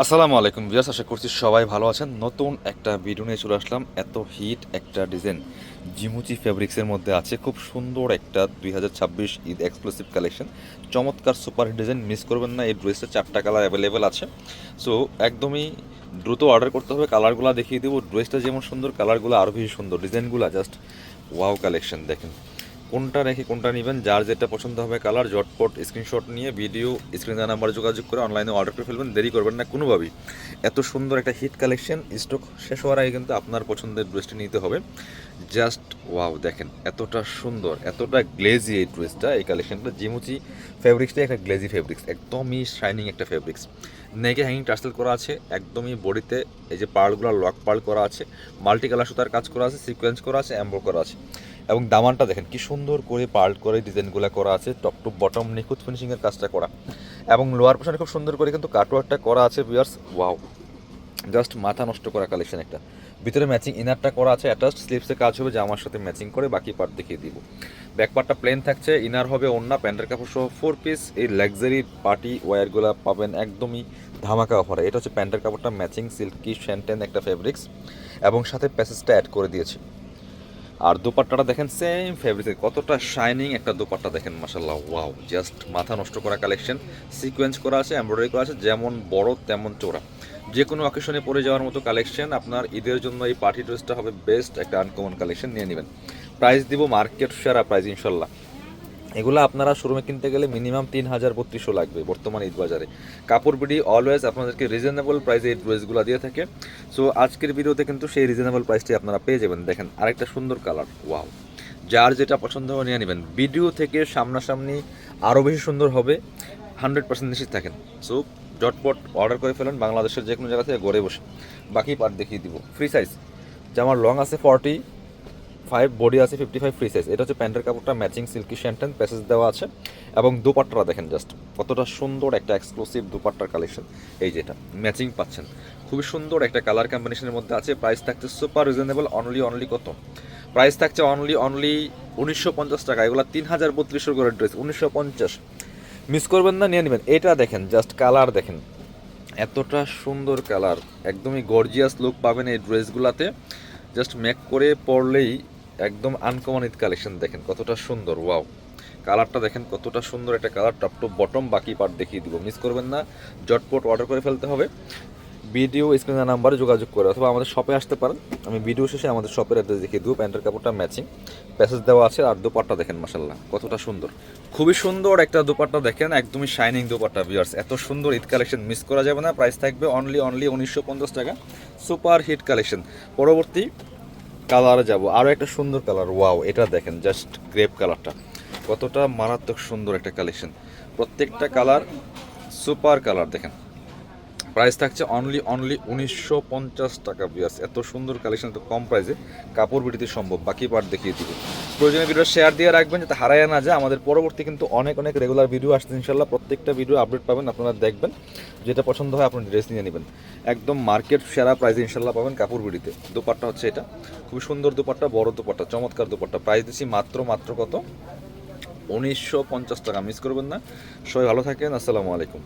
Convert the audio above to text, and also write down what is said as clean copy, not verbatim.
আসসালামু আলাইকুম ভিউয়ার্স, আশা করছি সবাই ভালো আছেন। নতুন একটা ভিডিও নিয়ে চলে আসলাম। এত হিট একটা ডিজাইন জিমুচি ফেব্রিক্সের মধ্যে আছে, খুব সুন্দর একটা 2026 ঈদ এক্সক্লুসিভ কালেকশন। চমৎকার সুপার হিট ডিজাইন, মিস করবেন না। এই ড্রেসটা 4টা কালার অ্যাভেলেবেল আছে, সো একদমই দ্রুত অর্ডার করতে হবে। কালারগুলো দেখিয়ে দেবো। ড্রেসটা যেমন সুন্দর, কালারগুলো আরও বেশি সুন্দর, ডিজাইনগুলো জাস্ট ওয়াও কালেকশন। দেখেন কোনটা রেখে কোনটা নেবেন, যার যেটা পছন্দ হবে কালার ঝটপট স্ক্রিনশট নিয়ে ভিডিও স্ক্রিন দেওয়া নাম্বারে যোগাযোগ করে অনলাইনে অর্ডার করে ফেলবেন। দেরি করবেন না কোনোভাবেই। এত সুন্দর একটা হিট কালেকশন, স্টক শেষ হওয়ার আগে কিন্তু আপনার পছন্দের ড্রেসটি নিতে হবে। জাস্ট ওয়াও, দেখেন এতটা সুন্দর, এতটা গ্লেজি এই ড্রেসটা, এই কালেকশনটা। জিমুচি ফেব্রিক্সটা একটা গ্লেজি ফেব্রিক্স, একদমই শাইনিং একটা ফেব্রিক্স। নেকে হ্যাঙ্গিং টার্সেল করা আছে, একদমই বডিতে এই যে পার্লগুলো লক পার্ল করা আছে, মাল্টি কালার সুতার কাজ করা আছে, সিকোয়েন্স করা আছে, এমব্রো করা আছে। এবং দামানটা দেখেন কি সুন্দর করে পার্ল করে ডিজাইনগুলো করা আছে, টপ টু বটম নিখুঁত ফিনিশিংয়ের কাজটা করা। এবং লোয়ার পোর্শনে খুব সুন্দর করে কিন্তু কাটওয়ার্কটা করা আছে ভিউয়ার্স, ওয়াও জাস্ট মাথা নষ্ট করা কালেকশন একটা। ভিতরে ম্যাচিং ইনারটা করা আছে, অ্যাটাচড স্লিভসে কাজ হবে জামার সাথে ম্যাচিং করে। বাকি পার্ট দেখিয়ে দিব। ব্যাক পার্টটা প্লেন থাকছে, ইনার হবে ওন্না, প্যান্টের কাপড় সহ 4 পিস। এই লাক্সারি পার্টি ওয়্যারগুলো পাবেন একদমই ধামাকা অফারে। এটা হচ্ছে প্যান্টের কাপড়টা, ম্যাচিং সিল্কি শ্যান্টেন একটা ফেব্রিক্স, এবং সাথে প্যাসেজটা অ্যাড করে দিয়েছে। আর দোপাট্টাটা দেখেন সেম ফেব্রিক্সের, কতটা শাইনিং একটা দোপাট্টা দেখেন, মাশাল্লাহ ওয়াও, জাস্ট মাথা নষ্ট করা কালেকশন। সিকোয়েন্স করা আছে, এমব্রয়ডারি করা আছে, যেমন বড় তেমন চোরা, যে কোনো অকেশনে পরে যাওয়ার মতো কালেকশন। আপনার ঈদের জন্য এই পার্টি ড্রেসটা হবে বেস্ট একটা আনকমন কালেকশন, নিয়ে নেবেন। প্রাইস দিব মার্কেট সেরা প্রাইস ইনশাল্লাহ। এগুলো আপনারা শোরুমে কিনতে গেলে মিনিমাম 3000-3200 লাগবে বর্তমানে ঈদ বাজারে। কাপড় বিডি অলওয়েজ আপনাদেরকে রিজনেবল প্রাইসে এই ড্রেসগুলো দিয়ে থাকে। সো আজকের ভিডিওতে কিন্তু সেই রিজনেবল প্রাইসটি আপনারা পেয়ে যাবেন। দেখেন আরেকটা সুন্দর কালার, ওয়াও, যার যেটা পছন্দ হবে নিয়ে নেবেন। ভিডিও থেকে সামনাসামনি আরও বেশি সুন্দর হবে, 100% নিশ্চিত থাকেন। সো ঝটপট অর্ডার করে ফেলেন বাংলাদেশের যে কোনো জায়গা থেকে ঘরে বসে। বাকি পার্ট দেখিয়ে দিব। ফ্রি সাইজ জামার লং আছে 45, বডি আছে 55, ফ্রি সাইজ। এটা হচ্ছে প্যান্টের কাপড়টা, ম্যাচিং সিল্কি শ্যান্টেন প্যাসেজ দেওয়া আছে। এবং দুপাট্টাটা দেখেন জাস্ট কতটা সুন্দর একটা এক্সক্লুসিভ দুপাট্টার কালেকশন। এই যেটা ম্যাচিং পাচ্ছেন, খুবই সুন্দর একটা কালার কম্বিনেশনের মধ্যে আছে। প্রাইস থাকছে সুপার রিজনেবল, অনলি কত প্রাইস থাকছে? অনলি 1950 টাকা। এগুলো 3032 করে ড্রেস, 1950। মিস করবেন না, নিয়ে নেবেন। এটা দেখেন জাস্ট কালার দেখেন, এতটা সুন্দর কালার, একদমই গর্জিয়াস লুক পাবেন এই ড্রেসগুলোতে। জাস্ট মেক করে পরলেই একদম আনকমন ঈদ কালেকশন। দেখেন কতটা সুন্দর, ওয়াও, কালারটা দেখেন কতটা সুন্দর একটা কালার, টপ টু বটম। বাকি পার্ট দেখিয়ে দিব, মিস করবেন না। ঝটপট অর্ডার করে ফেলতে হবে। ভিডিও স্ক্রিনের নাম্বারে যোগাযোগ করে অথবা আমাদের শপে আসতে পারেন। আমি ভিডিও শেষে আমাদের শপের অ্যাড্রেস দেখিয়ে দেবো। প্যান্টের কাপড়টা ম্যাচিং প্যাসেজ দেওয়া আছে। আর দোপাট্টা দেখেন মাশাল্লাহ কতটা সুন্দর, খুবই সুন্দর একটা দোপাট্টা দেখেন, একদমই শাইনিং দোপাট্টা ভিউয়ার্স। এত সুন্দর ঈদ কালেকশন মিস করা যাবে না। প্রাইস থাকবে অনলি 1950 টাকা। Super hit collection. পরবর্তী কালারে যাব, আরও একটা সুন্দর কালার, ওয়াও, এটা দেখেন জাস্ট গ্রেপ কালারটা, কতটা মারাত্মক সুন্দর একটা কালেকশন। প্রত্যেকটা কালার সুপার কালার দেখেন। প্রাইস থাকছে অনলি 1950 টাকা ভিউয়ার্স। এত সুন্দর কালেকশন এত কম প্রাইসে কাপড় বিটিতে সম্ভব। বাকি পার্ট দেখিয়ে দিব। প্রয়োজনীয় ভিডিও শেয়ার দিয়ে রাখবেন যাতে হারায় না যায়। আমাদের পরবর্তী কিন্তু অনেক রেগুলার ভিডিও আসছে ইনশাল্লাহ। প্রত্যেকটা ভিডিও আপডেট পাবেন, আপনারা দেখবেন, যেটা পছন্দ হয় আপনি ড্রেস নিয়ে নেবেন। একদম মার্কেট সেরা প্রাইসে ইনশাল্লাহ পাবেন কাপড় বিটিতে। দোপাট্টা হচ্ছে এটা, খুবই সুন্দর দোপাট্টা, বড় দোপাট্টা, চমৎকার দোপাট্টা। প্রাইস দিচ্ছি মাত্র কত? 1950 টাকা। মিস করবেন না। সবাই ভালো থাকেন, আসসালামু আলাইকুম।